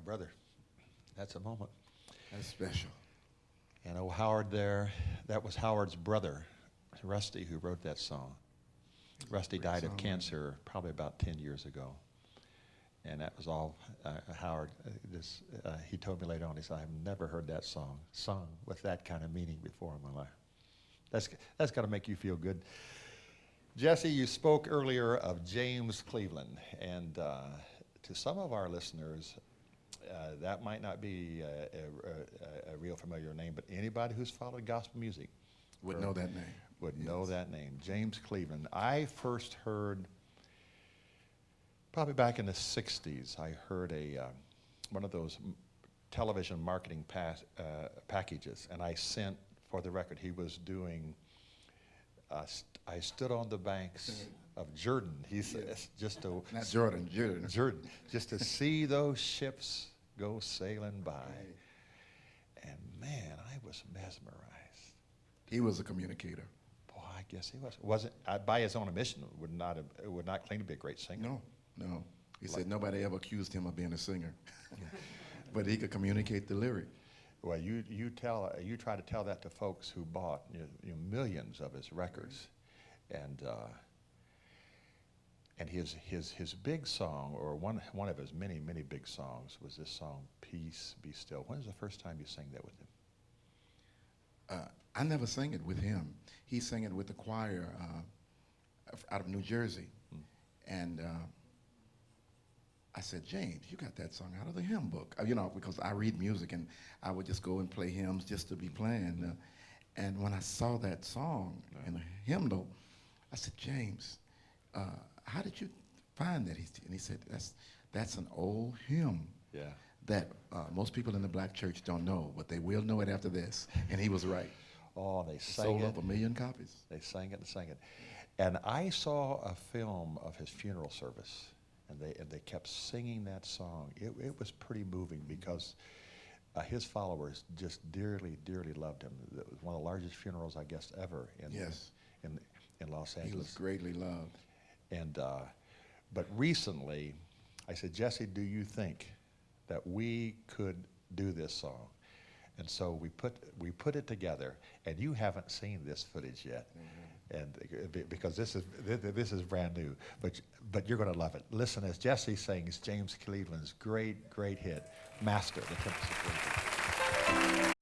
brother, that's a moment. That's special. And oh, Howard there, that was Howard's brother, Rusty, who wrote that song. Rusty died of cancer probably about 10 years ago. And that was all Howard. He told me later on, he said, I've never heard that song sung with that kind of meaning before in my life. That's got to make you feel good. Jesse, you spoke earlier of James Cleveland. And to some of our listeners, that might not be a real familiar name, but anybody who's followed gospel music Would know that name. Would know that name, James Cleveland. I first heard, probably back in the 60s, I heard one of those television marketing packages, and I sent, for the record, he was doing, I stood on the banks of Jordan, he says, just to... Not Jordan, Jordan. Jordan, just to see those ships go sailing by. And man, I was mesmerized. He was a communicator. Boy, I guess he was. Wasn't by his own admission would not claim to be a great singer. No. He said nobody ever accused him of being a singer, but he could communicate the lyric. Well, you try to tell that to folks who bought millions of his records, and his big song, or one of his many big songs, was this song "Peace Be Still." When was the first time you sang that with him? I never sang it with him. He sang it with the choir out of New Jersey. And I said, James, you got that song out of the hymn book. Because I read music, and I would just go and play hymns just to be playing. And when I saw that song in the hymnal, I said, James, how did you find that? And he said, that's an old hymn. Yeah. That most people in the black church don't know, but they will know it after this. And he was right. Oh, they sang sold it. up 1 million copies. They sang it and sang it. And I saw a film of his funeral service, and they kept singing that song. It was pretty moving because his followers just dearly loved him. It was one of the largest funerals, I guess, ever in Los Angeles. He was greatly loved. And but recently, I said, Jesse, do you think that we could do this song? And so we put it together, and you haven't seen this footage yet, and because this is brand new, but you're going to love it. Listen as Jesse sings James Cleveland's great hit, "Master," the Tempest of Fortune.